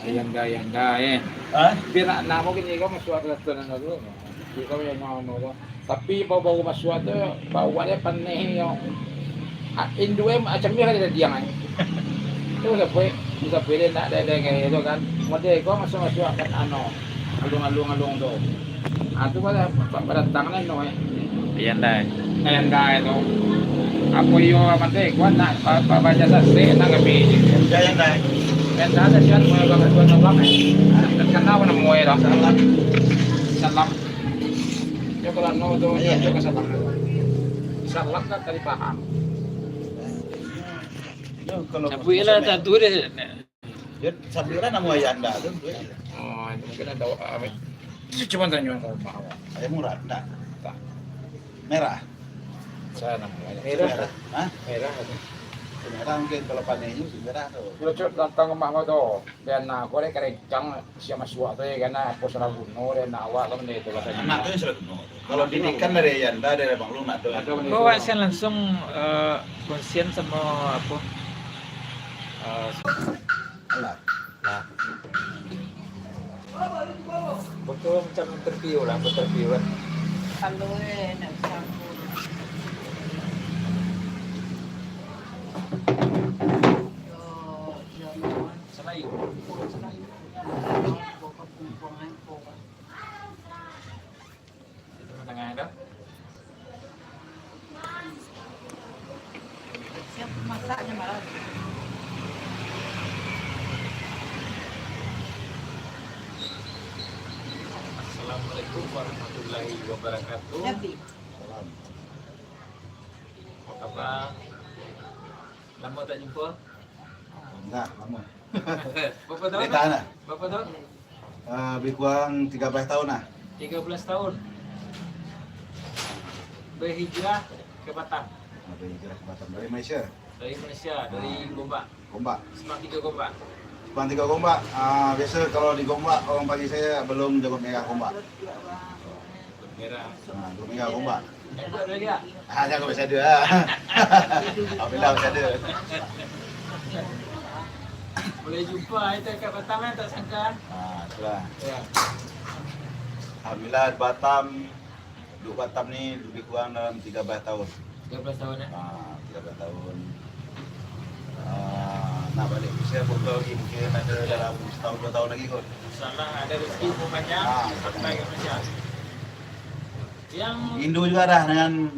Ayanda eh. Biar nak mo kini ko masuat restaurant na doon. Ikaw yung mga ano. Tapi bago masuat bawa dia paneh yung induem macam dia ada diang ay. Itu bisa pilih nak ada kayak itu kan. Model ko masuk kan ano. Alung do. Itu pada tangan no eh. Ayanda itu. Ako yung mate ko na baca sa se na gabi. Ayanda. Ayanda ada siya mo yung gagawin ng bakay. Kenapa na mo era salam. Yung kalau no do yung salam. Salam kan tadi paham. Sabuila tak tu dia. Dia sabira nama Ayanda tu. Oh, itu mungkin ada itu cuma tanya kalau paham. Ayah murah enggak? Tak. Merah. Saya namanya Merah. Hah? merah itu. Merah mungkin kalau panennya sih merah tu. Kalau cut datang ke mah tu, dan aku ni kerencang siapa suat tu karena aku serah bunuh dan awak kan itu katanya. Anak tu yang sudah kuno. Kalau didikan dari Ayanda dari Bang Luna tu. Kau akan langsung konsien sama apa? Alah. Nah. Betul macam interview lah, interview kan. Kalau nak sambung. Yo, Selayu. Itu tengah ada. Siap masaknya malah. Assalamualaikum warahmatullahi wabarakatuh. Nabi. Apa khabar? Lama tak jumpa? Enggak, lama. Berapa tahun? Dia tahan lah. Berapa tahun? Lebih kurang 13 tahun lah. 13 tahun. Berhijrah ke Batam. Ada hijrah ke Batam dari Malaysia. Dari Malaysia, dari Gombak. Gombak. Semak 3 Gombak. Bang 3 Gombak. Biasa kalau di Gombak orang panggil saya belum jago merah Gombak. Merah. Jago merah Gombak. Ada lagi tak? Jago masih ada lah. Alhamdulillah masih ada. Boleh jumpa kita kat Batam kan, tak sangka. Itulah. Ya. Alhamdulillah Batam, duduk Batam ni lebih kurang dalam 13 tahun. 13 tahun ya. 13 tahun. Nak balik Malaysia pun lagi mungkin ada dalam setahun 2 tahun lagi kot. InsyaAllah ada rezeki pun panjang sampai ke Malaysia. Yang Rindu juga dah dengan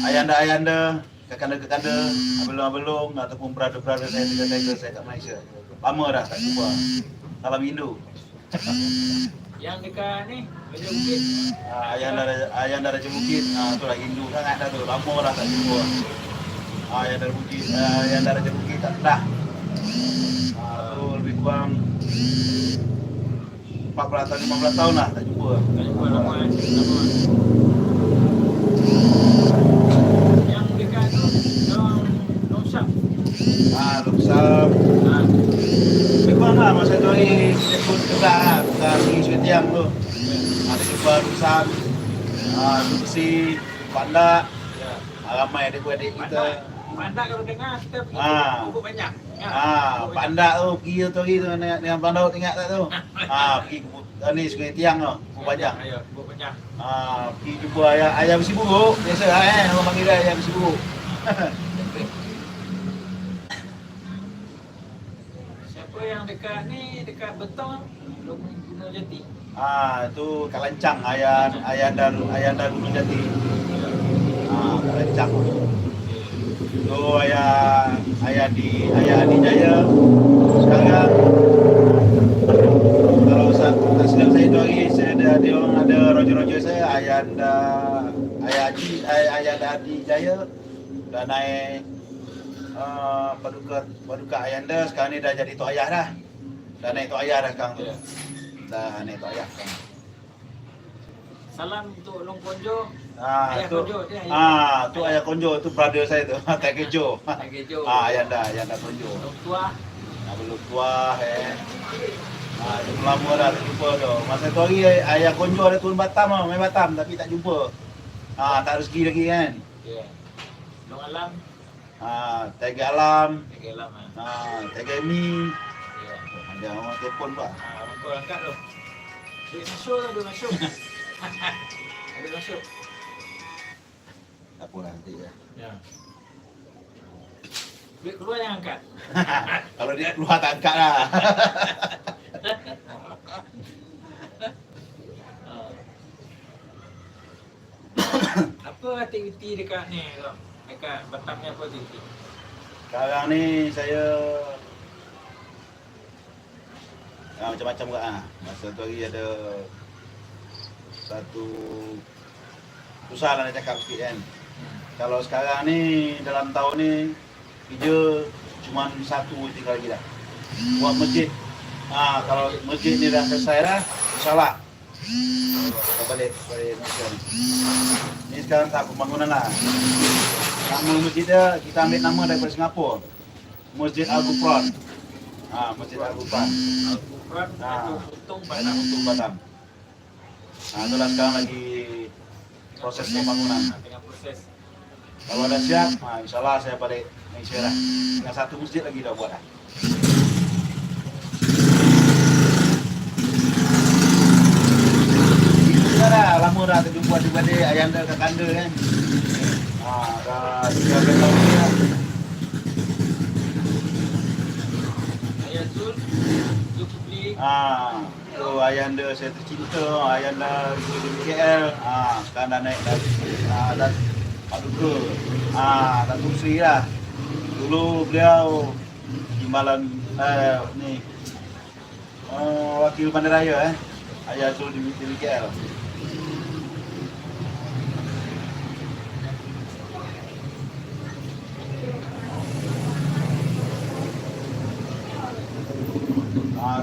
ayanda-ayanda, kekanda-kekanda, abelung-abelung ataupun brother-brother saya, tiga-tiga saya kat Malaysia. Lama dah tak jumpa. Salam rindu. yang dekat ni, Raja Bukit. Ayanda Raja Bukit, itulah rindu sangat dah tu. Lama dah tak jumpa. Ayanda Bukit, Ayanda Raja Bukit tak dah. Tu lebih kurang 14 tahun, 15 tahun lah tak jumpa. Tak jumpa lama lama. Yang dekat tu, Longsap. Longsap. Lebih kurang lah masa tu ni telefon juga lah. Bukan pergi Setiang tu. Ada jumpa Longsap. Bersih, Pandak. Ramai adik-adik kita. Pandak kalau dengar kita pergi pupuk banyak. Pandak tu pergi tu hari tu dengan Pandak ingat tak tu? Pergi ke ni Sungai Tiang tu, Pupuk Panjang. Ya, pupuk banyak. Pergi jumpa ayah besi buruk. Biasa orang panggil dia ayah besi buruk. Siapa yang dekat ni, dekat Betong, Gunung Jati. Itu Kak Lancang, ayah dan Gunung Jati. Kak Lancang. Tu ayah di Jaya. Sekarang kalau tak silap saya tu hari saya ada roger saya ayah Adi Jaya dah naik paduka Ayanda. Sekarang ni dah jadi tok ayah dah. Dah naik tok ayah dah sekarang tu. Dah naik tok ayah sekarang. Salam untuk Long Konjo. Ayah Konjo dia. Tu ayah Konjo tu brother saya tu. Tak kejo. Tak kejo. Ayanda Konjo. Long tua. Belum tua belum lama dah tak jumpa tu. Masa tu hari ayah Konjo ada turun Batam tau, main Batam tapi tak jumpa. Tak rezeki lagi kan. Ya. Long Alam. Tiger Alam. Tiga Alam. Tiger Mi. Ya. Ada orang telefon pak. Orang kau angkat tu. Dia masuk tu, dia masuk. Ada masuk. Tak apa lah nanti ya. Ya. Duit keluar jangan angkat. Kalau dia keluar tak angkat lah. Apa aktiviti dekat ni tu? Dekat Batam ni apa aktiviti? Sekarang ni saya macam-macam kat ah. Masa tu hari ada satu susah lah nak cakap sikit kan. Kalau sekarang ni dalam tahun ni kerja cuma satu tinggal lagi dah. Buat masjid. Kalau masjid ni dah selesai dah, insyaAllah kita balik Malaysia ni. Ni sekarang tahap pembangunan lah. Nama masjid dia kita ambil nama daripada Singapura. Masjid Al-Ghufran. Masjid Al-Ghufran. Al-Ghufran itu untung Banyak Batam. untuk Batam. Itulah sekarang lagi proses pembangunan. Tengah proses. Kalau dah siap, insyaAllah saya balik Malaysia dah. Dengan satu masjid lagi dah buat dah. Itu dah, lama dah terjumpa adik-adik Ayanda kat Kanda kan. Dah 13 tahun ni lah. Ayah Zul, Zulkifli. Tu Ayanda saya tercinta, Ayanda di KL. Sekarang dah naik dah Pak Duka. Datuk Seri lah. Dulu beliau timbalan ni wakil bandaraya Ayah Zul di KL.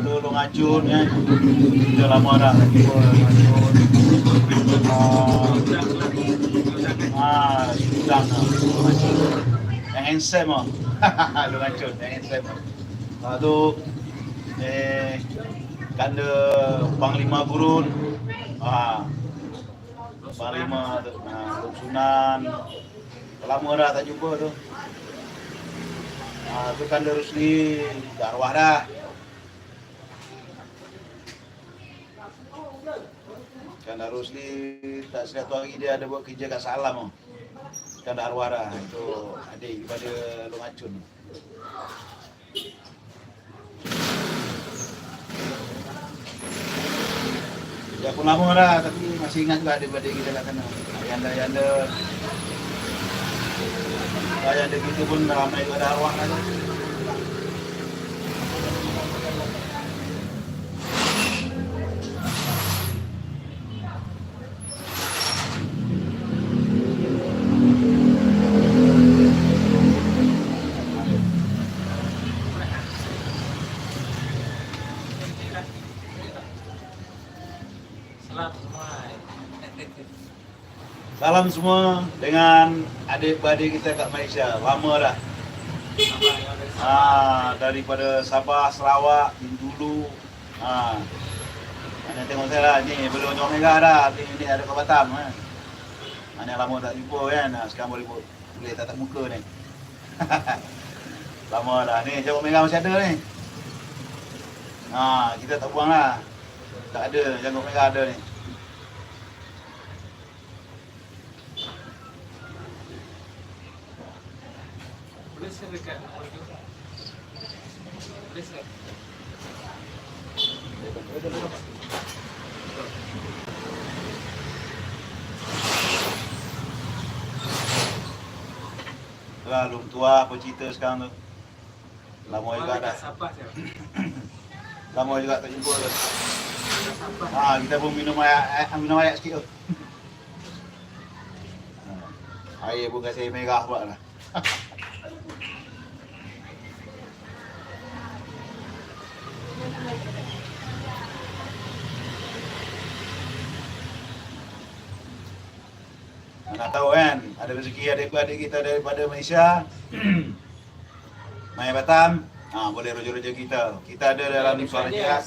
Tu Long Acun kan. Dah lama dah lagi pun Long Acun. Sudang lah. Long Acun. Yang handsome lah. Long Acun, yang handsome lah. Tu Kanda Panglima Gurun. Panglima tu. Tok Sunan. Lama dah tak jumpa tu. Tu Kanda Rusli. Dah arwah dah. Iskandar Rusli tak silap tu hari dia ada buat kerja kat Salam. Iskandar arwah dah. Itu adik kepada Long Acun. Dia pun lama dah tapi masih ingat juga adik-adik kita kat sana. Ayanda kita pun ramai pada arwah dah. Salam semua dengan adik-adik kita kat Malaysia. Lama dah. Daripada Sabah, Sarawak, Bintulu. Mana tengok saya lah. Ni belum Johor Merah dah. Ni ada kat Batam. Mana lama tak jumpa kan. Sekarang boleh tatap muka ni. Lama dah. Ni Johor Merah masih ada ni. Kita tak buang lah. Tak ada. Johor Merah ada ni. Boleh saya dekat nombor tu? Boleh saya? Lah, belum tua apa cerita sekarang tu. Lama juga dah. Sabah saya. Lama juga tak jumpa tu. Kita pun minum air sikit tu. Air pun kasi air merah pula lah. Nak tahu kan, ada rezeki adik-adik kita daripada Malaysia. Mai Batam, boleh roja-roja kita. Kita ada dalam Suara Jihad.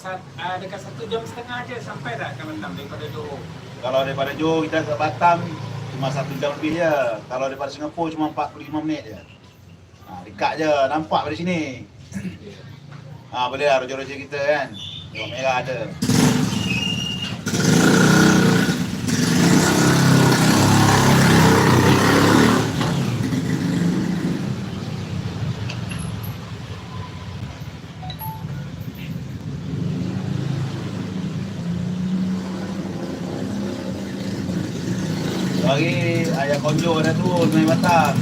Dekat 1 jam setengah je sampai dah ke Batam daripada Johor. Kalau daripada Johor kita ke Batam cuma 1 jam lebih je. Kalau daripada Singapura cuma 45 minit je. Dekat je, nampak dari sini. Boleh lah roja-roja kita kan. Tengok merah ada. Lagi ayah konjo dah turun main batam.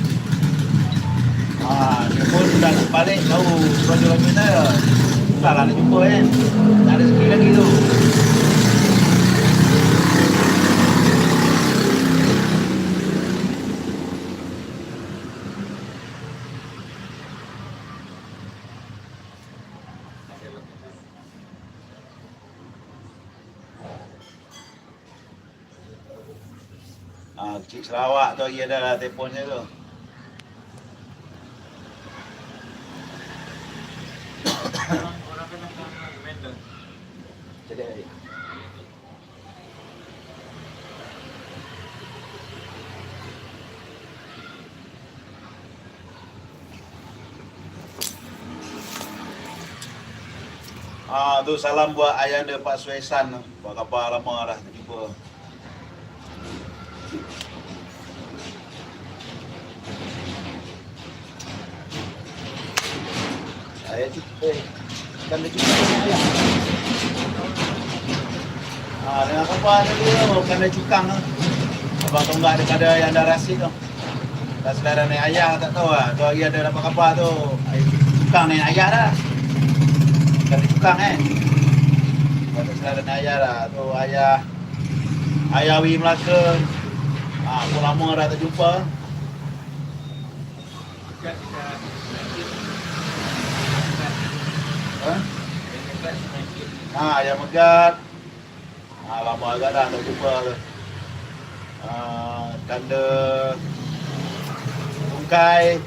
Dia pun dah nak balik tahu roja-roja kita. Susah lah nak jumpa kan. Tak ada rezeki lagi tu. Cik Sarawak tu lagi ada lah telefonnya tu. Orang kena vendor. Jadi tu salam buat Ayanda Pak Suesan tu. Buat khabar lama dah tak jumpa. Saya kan dia cukup ayah. Dengan khabar tadi tu, kan dia cukang tu. Abang tonggak dia ada yang dah rasid tu. Dah selera naik ayah tak tahu lah. Tu hari ada dapat khabar tu. Cukang naik ayah dah. Kan dia cukang kan. Dah selera naik ayah dah. Tu ayah Wi Melaka. Pun lama dah tak jumpa. Ayah Megat. Lama agak dah tak jumpa tu. Tanda Tungkai.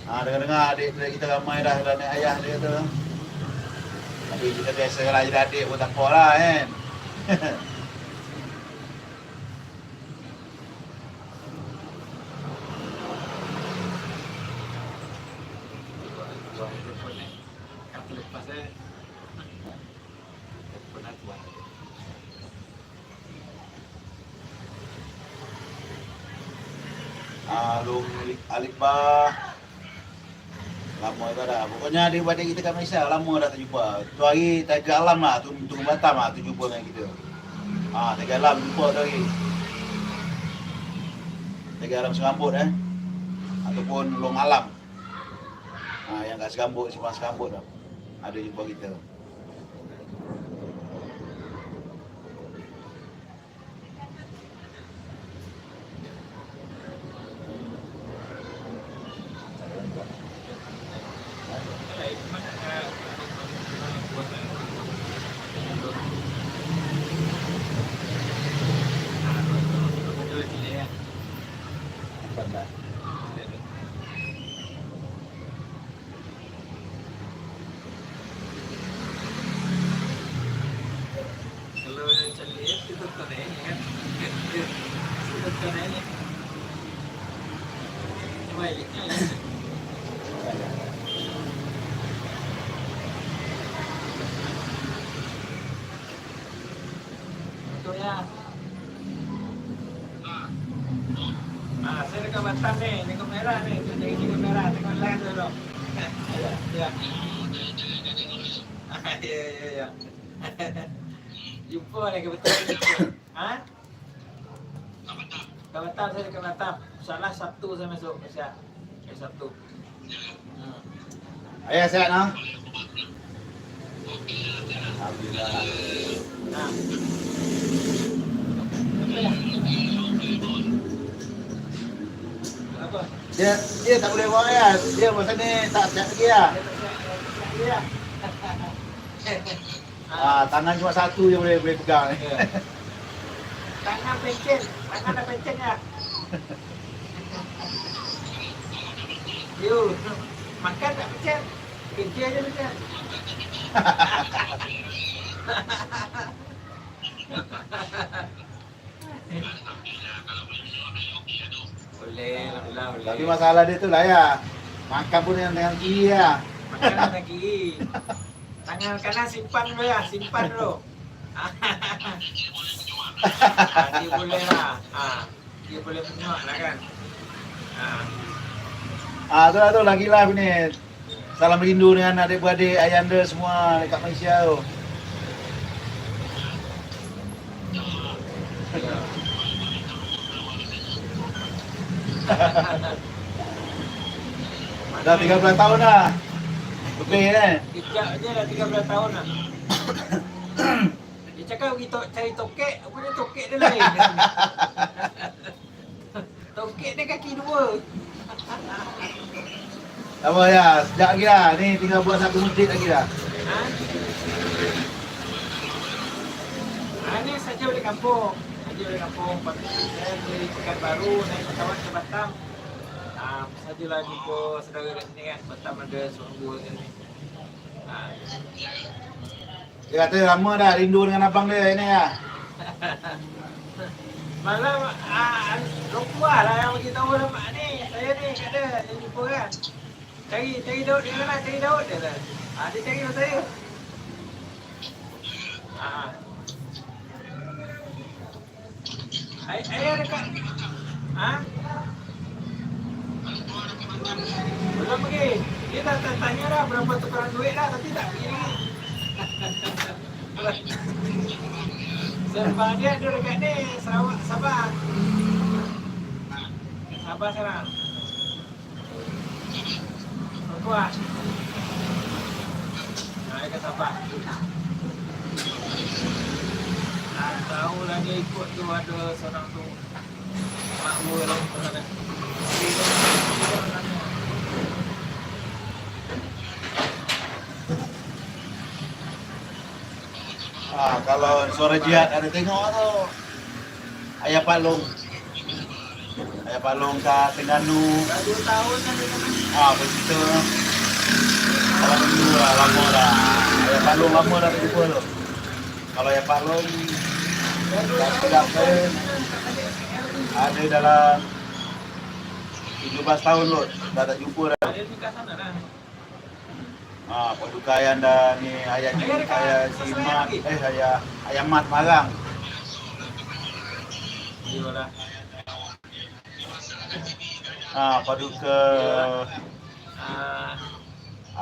Dengar-dengar adik-adik kita ramai dah naik ayah dia tu. Tapi kita biasa lah jadi adik pun tak apa lah kan. Long Alibah. Lama dah dah. Pokoknya adik-adik kita kat Malaysia lama dah tak jumpa. Tu hari Tiger Alam lah, tu Batam lah tu jumpa dengan kita. Tiger Alam jumpa tu hari. Tiger Alam Serambut ataupun Long Alam. Yang kat Serambut, Simpang Serambut tu. Ada jumpa kita. Saya dekat Batam ni, tengok merah ni, tengok merah, tengok live dulu. Ya. Ya. Jumpa ni kebetulan jumpa. Kat Batam, saya dekat Batam. InsyaAllah Sabtu saya masuk Malaysia. Sabtu. Ayah sihat nah? Alhamdulillah. Apa? Dia tak boleh bawa ayah. Dia masa ni tak sihat lagi lah. Tangan cuma satu je boleh pegang ni. Tangan pencen. Tangan dah pencen ya. Yo, makan tak pencen. Kerja je pencen. Boleh, alhamdulillah boleh. Tapi masalah dia tu lah ya. Makan pun yang dengan kiri lah. Makanan lagi. Tangan kanan simpan dulu ya, simpan dulu. Dia boleh lah. Dia boleh menyuak lah kan. Tu lah tu lagilah ni. Salam rindu dengan adik-beradik ayanda semua dekat Malaysia tu. Dah 13 tahun dah. Lebih kan? Kejap je dah 13 tahun lah. Dia cakap pergi cari tokek, apa dia tokek dia lain. Tokek dia kaki dua. Tak apa ya, sekejap lagi dah. Ni tinggal buat satu masjid lagi dah. Ini saja di kampung. Saja di kampung. Saya beli Pekanbaru, naik pesawat ke Batam. Sajalah jumpa saudara kat sini kan. Batam ada seorang gua kat sini. Dia kata lama dah rindu dengan abang dia ni ya. Malam Rukuah lah yang bagi tahu nama ni. Saya ni ada yang jumpa kan. Cari Daud dia mana? Cari Daud dia lah. Dia cari dengan saya. Ayah dekat. Belum pergi. Dia dah tanya dah berapa tukaran duit dah tapi tak pergi lagi. Sebab dia dekat ni Sarawak, Sabah. Sabah sekarang. Kuat. Dia ke Sabah. Tahu lagi ikut tu ada seorang tu makmur lah sana. Kalau suara jihad ada tengok tu. Ayah Palung. Ayah Palung kat Terengganu. Dah 2 tahun kan dia kena. Begitu. Kalau dulu lah, lama dah. Ayah Palung lama dah tak jumpa tu. Kalau Ayah Palung dah sedap saya. Ada dalam 17 tahun kot. Dah tak jumpa dah. Dia dekat sana dah. Pertukaian dah ni ayah si Mat, ayah Mat Marang. Iyalah. Padu ke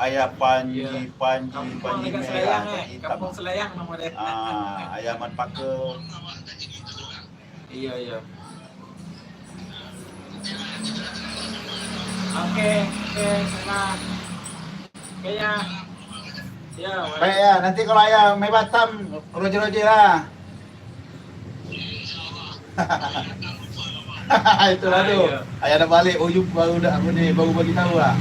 ayah Panji Kampung dekat Selayang hitam. Kampung Selayang nama dia. Ayah Mat Paker. Iya. Okey, senang. Kayaknya Baik ya, nanti kalau ayah main Batam, roger lah. Itulah tu. Iya. Ayah dah balik, baru bagi tahu lah.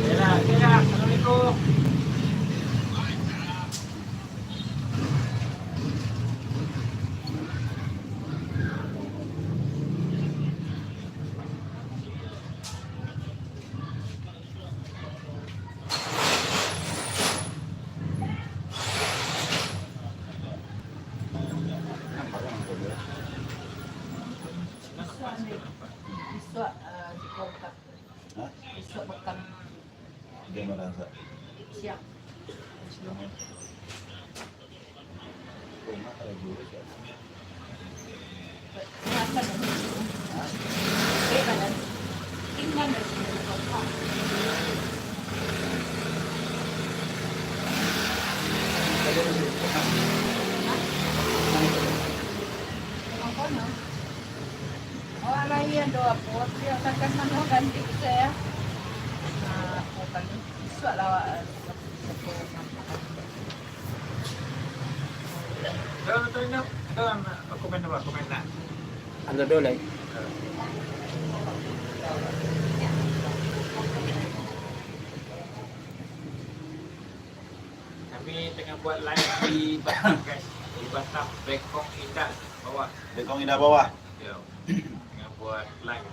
Yalah. Assalamualaikum. Besok bekam Dia mana Ustaz? siap. Rumah ada dulu Ustaz. Kenapa dah? Badan. Tinggal dari sini kota. Orang lain doa pun dia akan mana ganti saya. Aku kan besok lah. Dalam komen nak. Anda dole. Kami tengah buat live di Batam guys. Di Batam, Bengkong Indah bawah. Bengkong Indah bawah. Ya. Tengah buat live.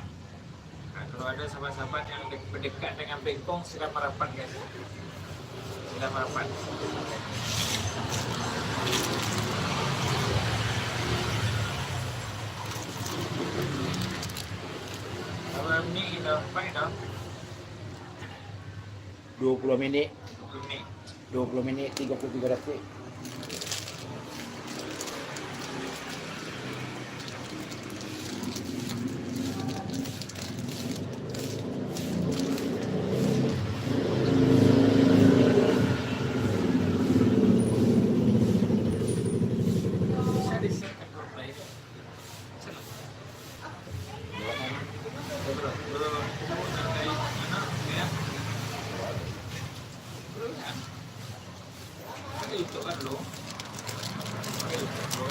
Kalau ada sahabat-sahabat yang berdekat dengan Bengkong, sila merapat guys. Sila merapat. Ni dah baik dah. 20 menit, 20 menit. 20 menit 33 detik. Bisa di-set control play itu. Bisa nggak? Kemudian kayak mana ya? Belum kan? Pakai itu kan lo. Pakai itu lo.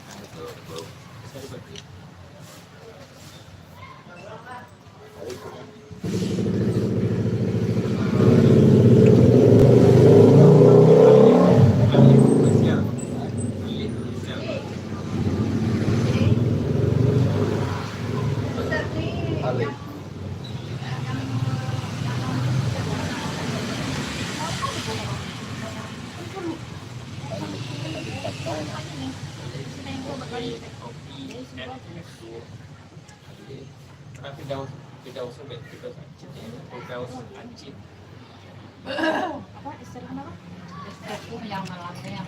Nah itu belum bisa dibagi. Alay. Tapi tidak usah kita ancit ya, tidak usah ancit. Apa istilahnya apa? Istilahnya yang malamnya yang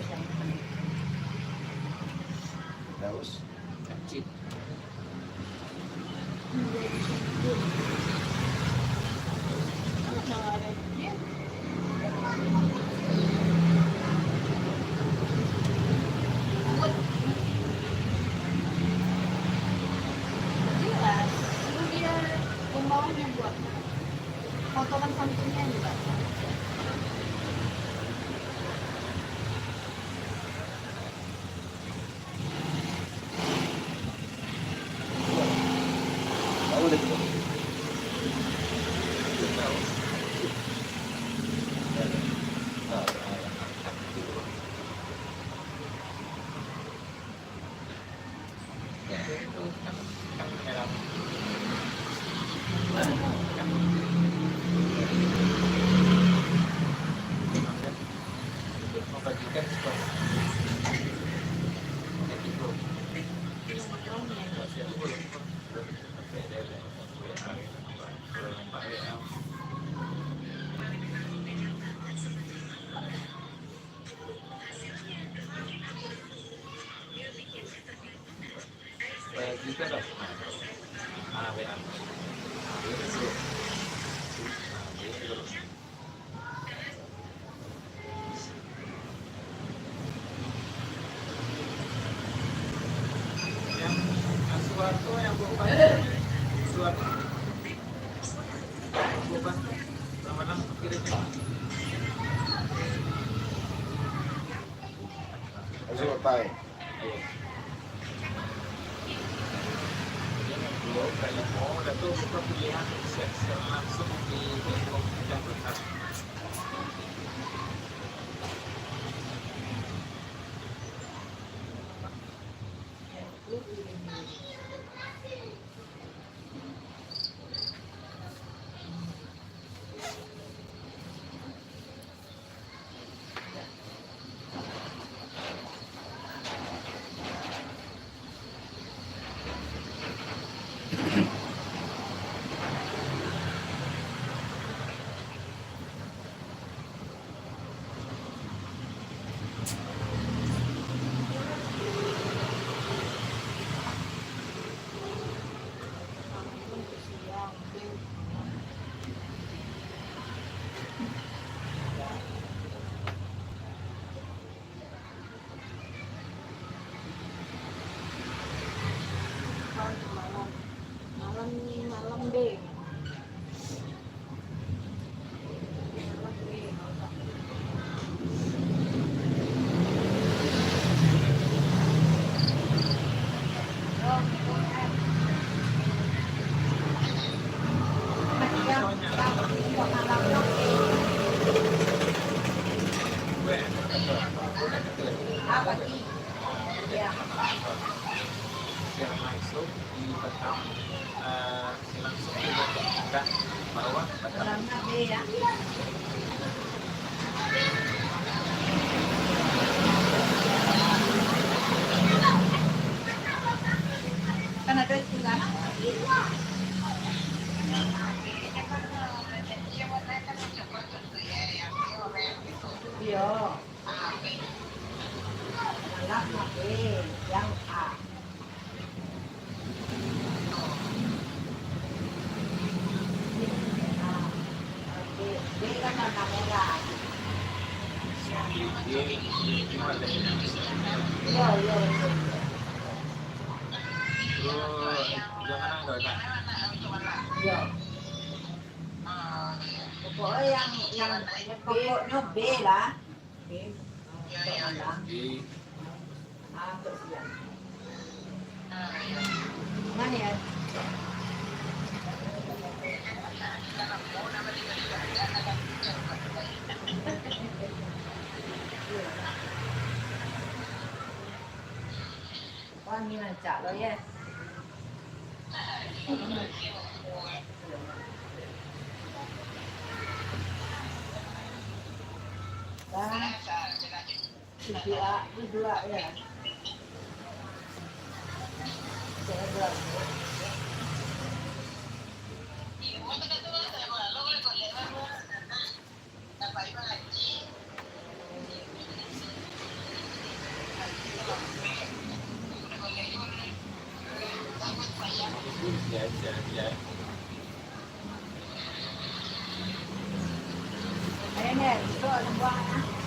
Daus. Ancit. jelas itu dia pembawanya buat potongan sampingnya juga Tahu deh. Itu kan merah. Membagikan stok. Itu. Bagikan dong. WA. Yang suatu yang bukan suatu bukan lama-lama kirimnya. Harus tahu. Kali mau itu pemilihan langsung di Facebook dan benar. malam deh Yang langsung di petang langsung kita bahwa petang ya. Kan ada istilah Iya. Anak makin yang A. Oke, B kan warna merah. Iya, iya. Iya. Pokoknya yang pokoknya B lah. B. Terus ya. Mana ya? Con như là chợ đó ya. Dua ya. Saya dua. Ini itu ada buahnya.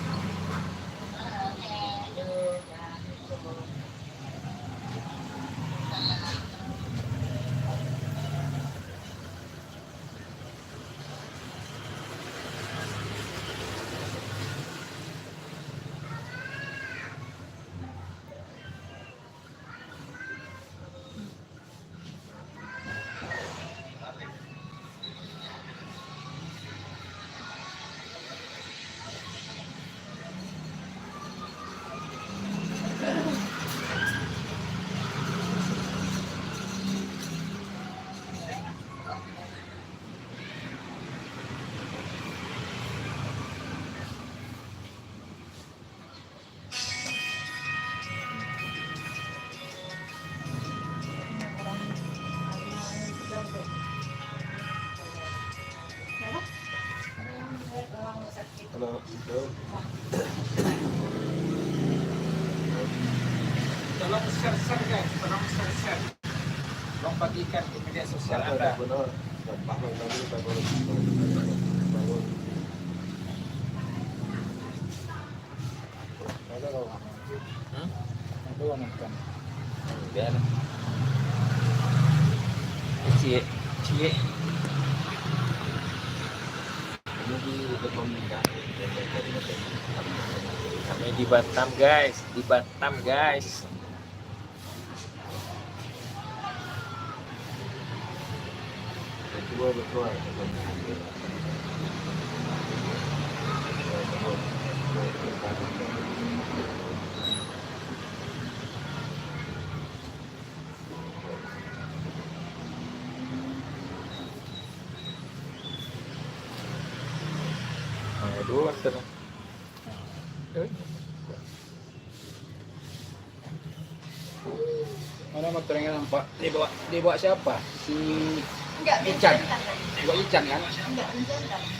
Halo, Tolong share guys, tolong share. Tolong bagikan di media sosial Anda. benar. Bangun dulu, bangun. Ada kau. Itu nonton. Biar. Cie. Kami di Batam guys, Betul. Aduh, Mana motornya nampak? Dibawa siapa? Si Enggak, Ican. Dibawa Ican kan? Enggak, Siantar.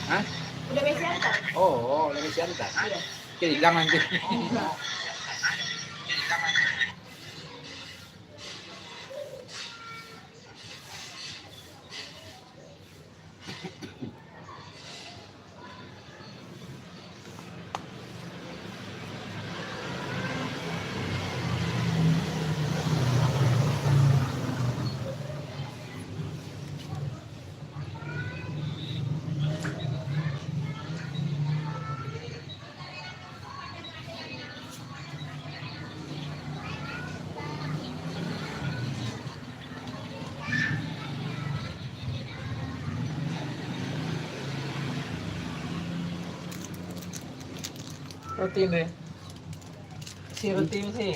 Hah? Udah Siantar. Oh, lagi Siantar. Iya. Hilang nanti. Enggak. Roti deh. Si roti sih.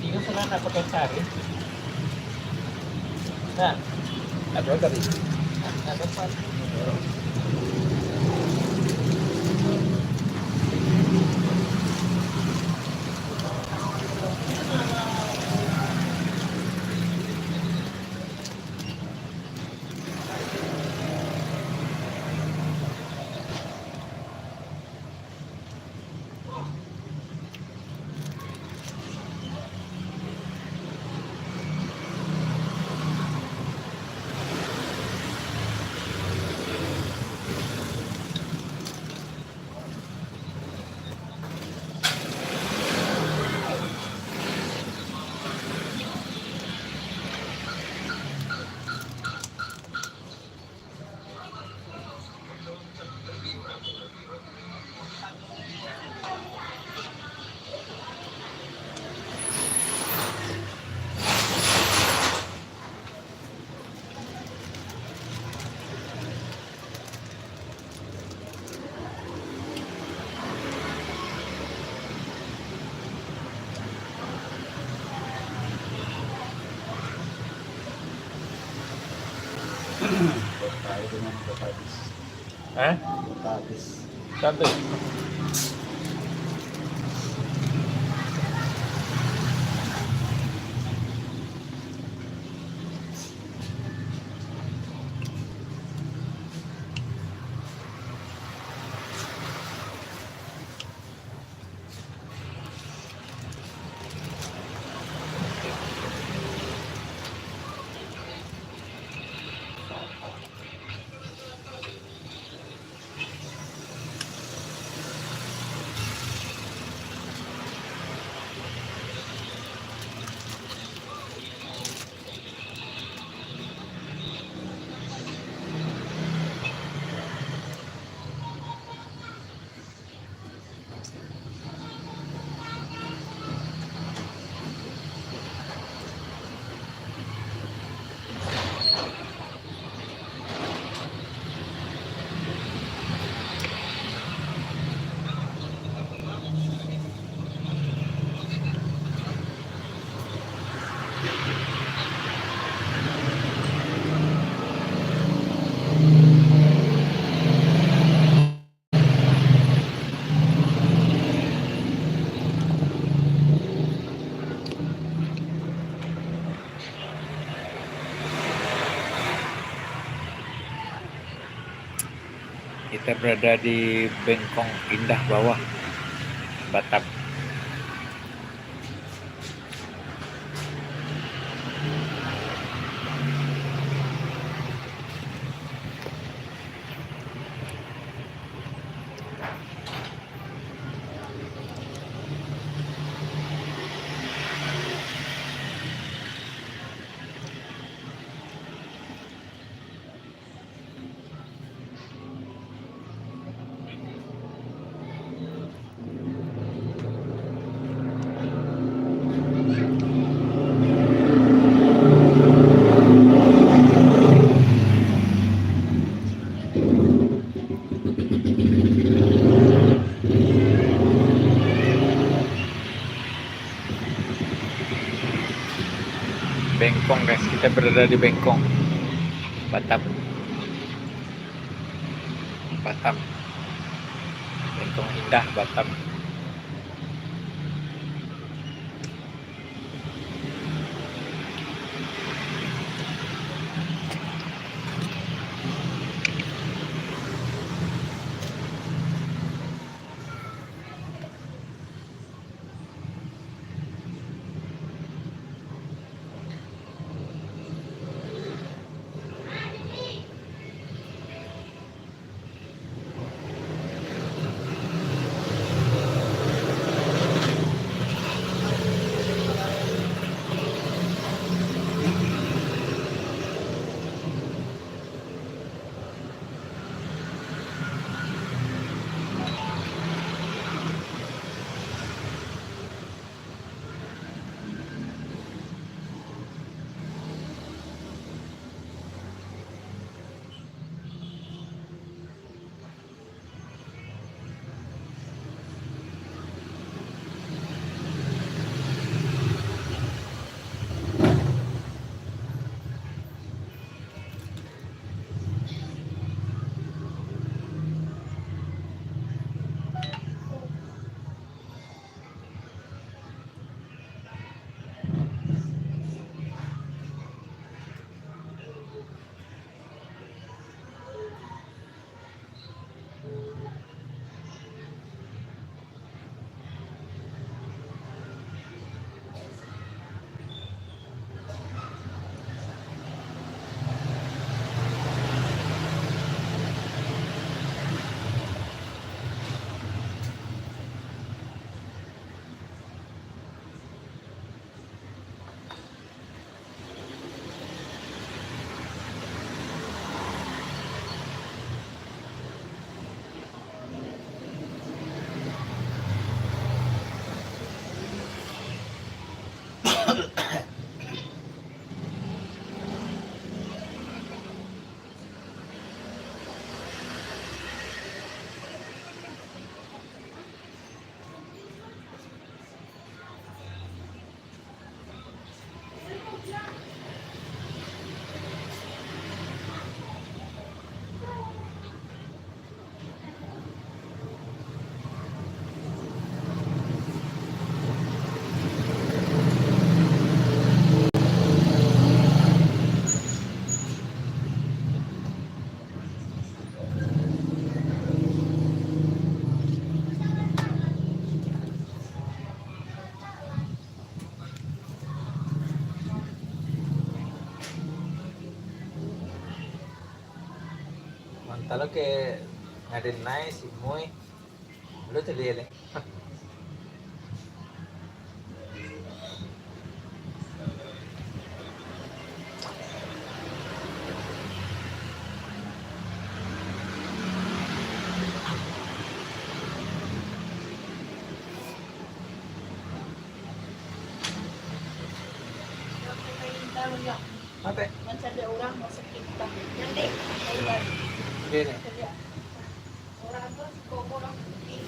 Ini pernah dapat cari. Nah, Ada tadi. ada apa? Tayo dengan Batabis. Hah? Batabis. Cantik. Kita berada di Bengkong Indah Bawah, Batam. Bengkong guys, kita berada di Bengkong, Batam. Batam. Bengkong Indah, Batam. Talo ke ngadin nai si Moy. Lo tadi le. Mate. Macam ada orang masuk kita. Nanti. Orang Gini. tu si Koko orang putih.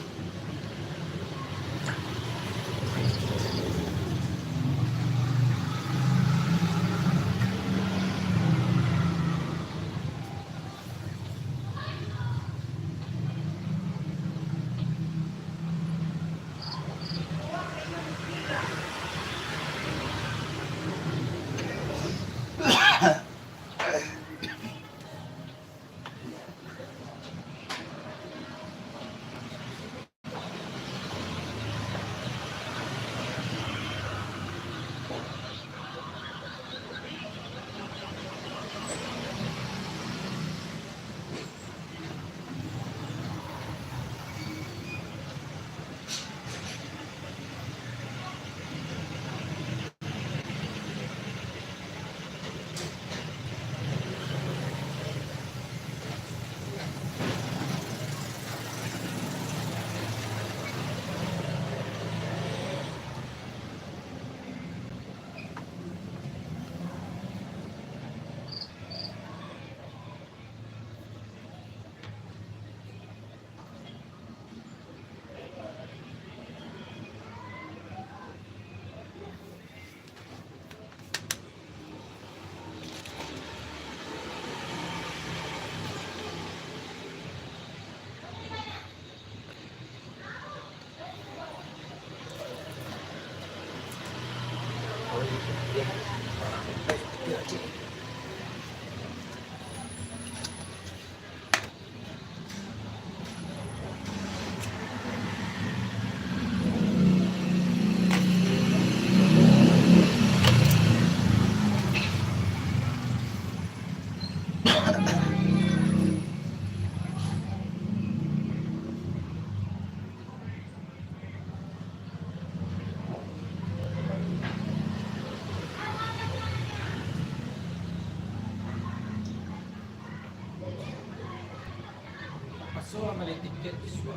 Masuk beli tiket Iswa.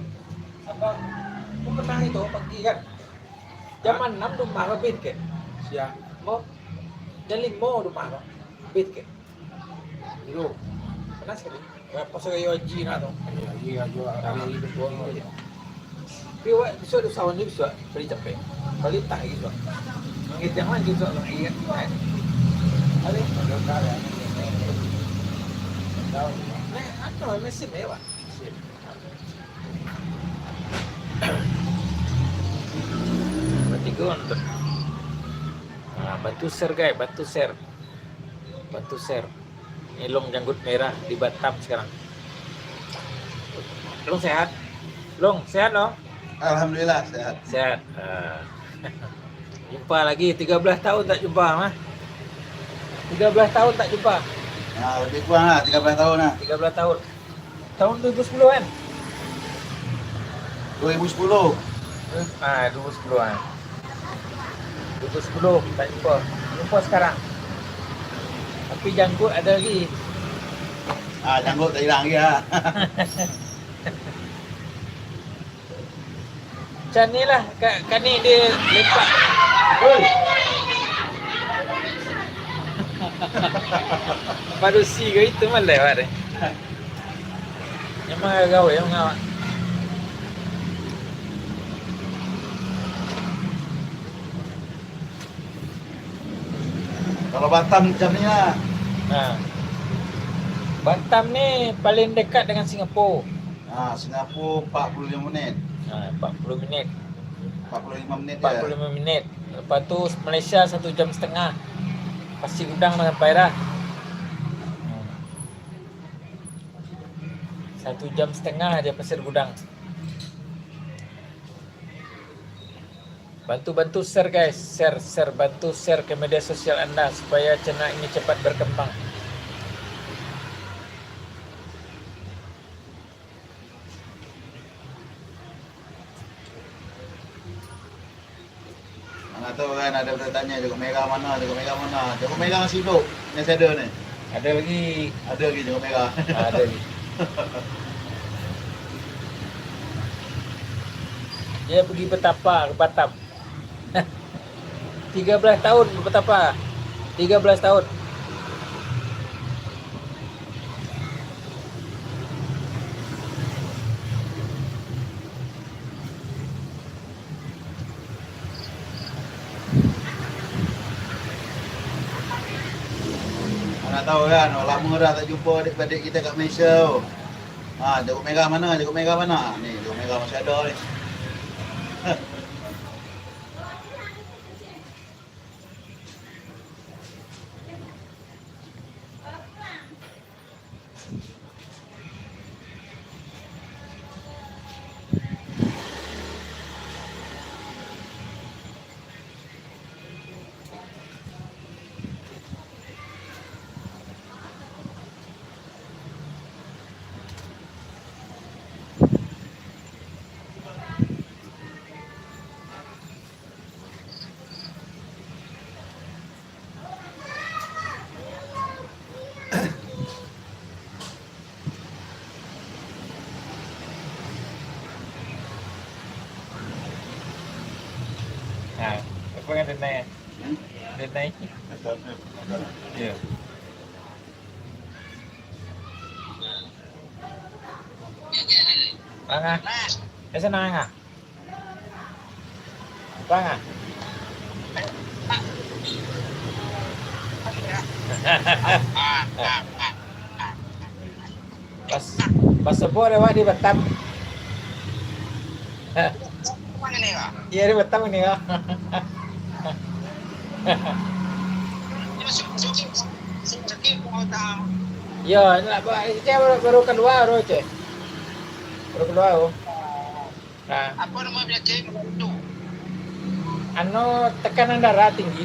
Apa? Kung pernah itu pagi kan? Jam 6 dumaro bid ke. Siya. Mo. Jam 5 dumaro bid ke. Ilo. Panas ka din. Kaya pasok kayo G na to. Iya, juga kali itu tuh. Pero bisa do sawan ni bisa beli capek. Bali tak gitu. Mangit yang lain gitu lang ingat. Ale, Ada kali. Tahu. ano, mesin mewah. Berarti gue untuk bantu share guys, bantu share, bantu share. Ini Long janggut merah di Batam sekarang. Long sehat? Long sehat Long? Alhamdulillah sehat. Sehat. Jumpa lagi 13 tahun tak jumpa mah. 13 tahun tak jumpa. Nah, lebih kurang lah 13 tahun lah. 13 tahun. Tahun 2010 kan? 2010. 2010-an. 2010 tak jumpa. Jumpa sekarang. Tapi janggut ada lagi. Janggut tak hilang lagi lah. Macam ni lah. Kan ni dia lepak. Baru si ke itu mah lewat eh. Yang mana gawe yang ngawak. Kalau Batam macam ni lah. Nah. Batam ni paling dekat dengan Singapura. Singapura 45 minit. 40 minit. 45 minit 45 minit. Lepas tu Malaysia 1 jam setengah. Pasir Gudang dah sampai dah. 1 jam setengah dia Pasir Gudang. Bantu share guys, share, bantu share ke media sosial anda supaya channel ini cepat berkembang. Mana tahu kan ada bertanya Joko Merah mana, Joko Merah mana. Joko Merah masih hidup. Ni saya ada ni. Ada lagi. Ada lagi Joko Merah. Ada lagi. Dia pergi bertapa ke Batam. 13 tahun bertapa. 13 tahun. Mana tahu kan, lama dah tak jumpa adik-adik kita kat Malaysia. Joko Merah mana, Joko Merah mana. Ni Joko Merah masih ada ni. Apa kan Denai? Denai. Ya. Bang ah. Senang ah. Bang ah. Pas sebut lewat di Batam. Mana ni kak? Iya di Batam ini kak. Sakit mau tahu. Ya, nak saya baru keluar baru cek. Baru keluar oh. Nah, Apa nama penyakit itu? anu tekanan darah tinggi.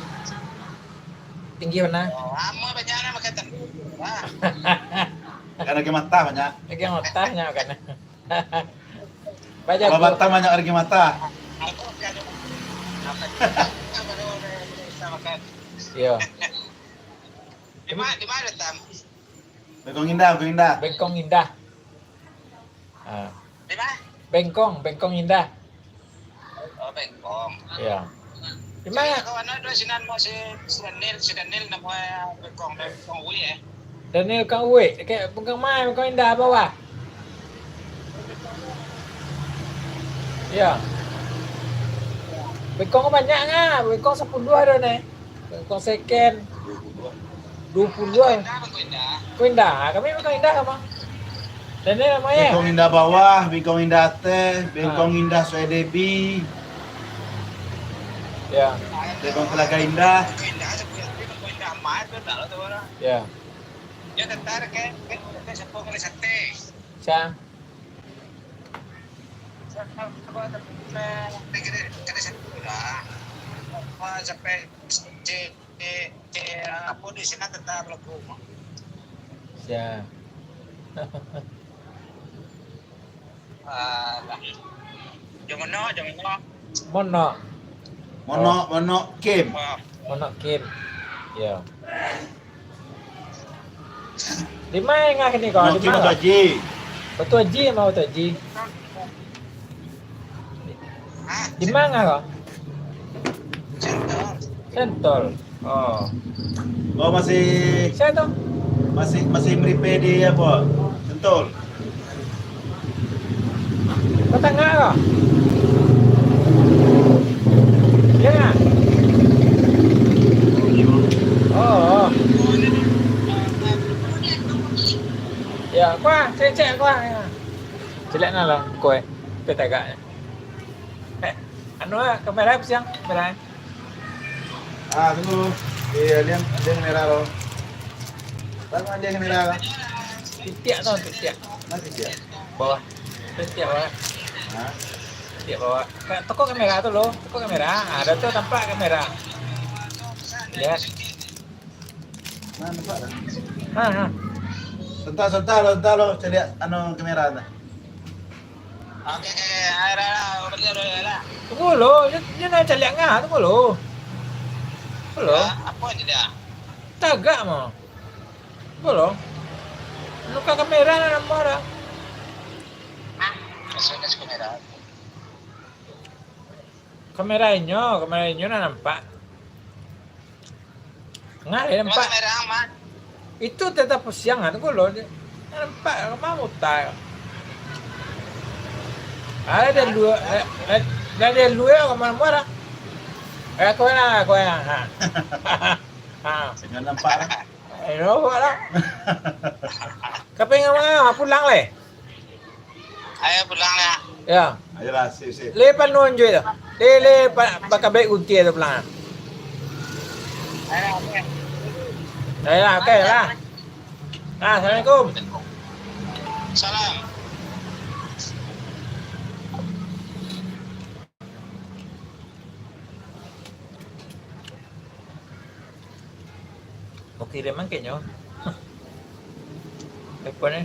Tinggi mana? Lama banyaknya makan tak. Kan lagi mata banyak. Lagi matanya kan. Baca Kalau Batam banyak lagi mata. Aku kan. Apa nama bisa makan? Iya. Di mana tam? Bekong indah, Bekong indah. Bengkong indah. Ah, Di mana? Bengkong indah. Oh Bengkong. Iya. Di Mana mana? kawan ada sinan mau si Daniel nama Bengkong Uli eh. Daniel Kang Uwe, kayak Bengkong Mai, Bengkong indah bawah. Iya. Bengkong banyak ngah, Bengkong 10 ada nih. Bengkong second 22. Bengkong indah. Kau indah, kami Bengkong indah sama. Daniel namanya. Bekong indah bawah, Bekong indah atas, Bekong indah Swedebi, Ya, Bekong Telaga Indah. Bengkong indah sebuah Bengkong indah amat betul tu orang. ya. Ya tentar ke kita sepuluh kali sate. Siang. Kada satu dah. Sampai apa di sini tetap laku. Siang. Jangan. Mono, Mono Kim. Mono Kim. Ya. Di mana ngah ni kau? Mono Di Kim mana? atau Haji. Betul Haji mau betul Haji. Di mana kau? Sentol. Oh. Oh masih Saya tu. masih meripe di apa? Sentul. Kau tengah kau? Ya ngah? Oh. Ya, kuah, cek kuah. Jelek nak lah kue. Kue tagak. Anu lah, kamera apa siang? Kamera. Tunggu. Lihat dia kamera lo. Tengok dia kamera lo. Titik tau, titik. Masih dia. Bawah. Titik bawah. Hah? Titik bawah. Toko kamera tu loh. Toko kamera. Ada tu tampak kamera. Lihat. Mana nampak dah? Ha. Sebentar lo. Saya lihat anu kamera dah. Okey, okey. Dah. Boleh dah. Tunggu lo, dia nak cari ngah, tunggu lo. Tunggu lo, Apa je dia? tagak mo. Tunggu lo. Luka kamera na nampak dah. Masuknya kamera. Kamera inyo na nampak. Ngah dia nampak. Kamera aman. Itu tetap siang kan, tunggu lo. Nampak, kamu tak. Ada dua, ada dua kemana-mana. Aku enak. Ha. Jangan nampak lah. Nampak lah. Kaping nga pulang le. Ayo pulang lah. Ya. Ayolah, sip. Le panon jo itu. Le pakabe unti itu pulang. Ayo, okey. Ya, okey lah. Assalamualaikum. Salam. Okey dia makin nyo. Apa ni?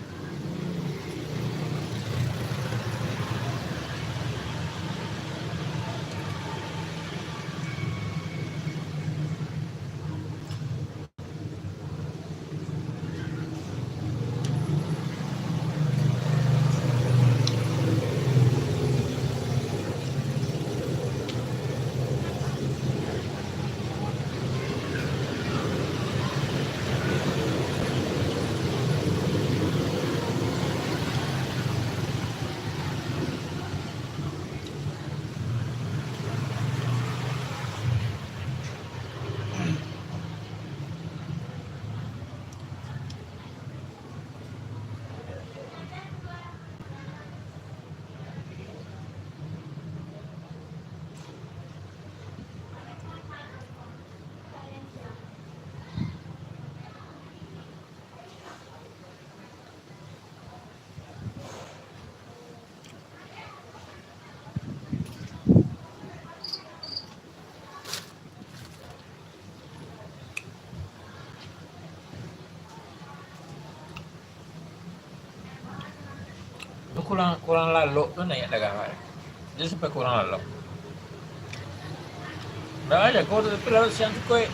Kurang lalu tu naik dah kawan. Dia sampai kurang lalu. Dah aja kau tapi lalu siang cukup.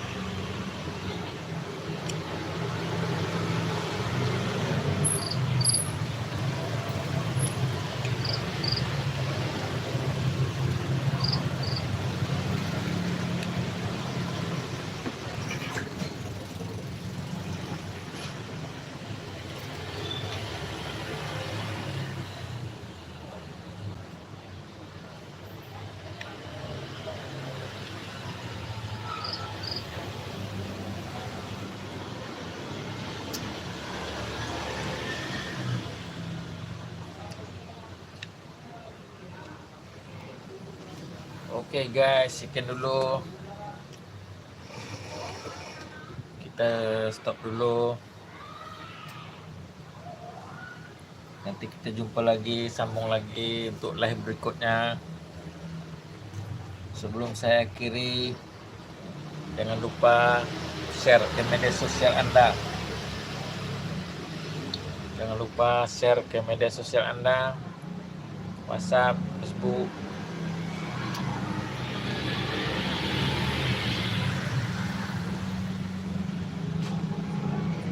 Okey guys, sekian dulu. Kita stop dulu. Nanti kita jumpa lagi, sambung lagi untuk live berikutnya. Sebelum saya akhiri, jangan lupa share ke media sosial Anda. Jangan lupa share ke media sosial Anda, WhatsApp, Facebook,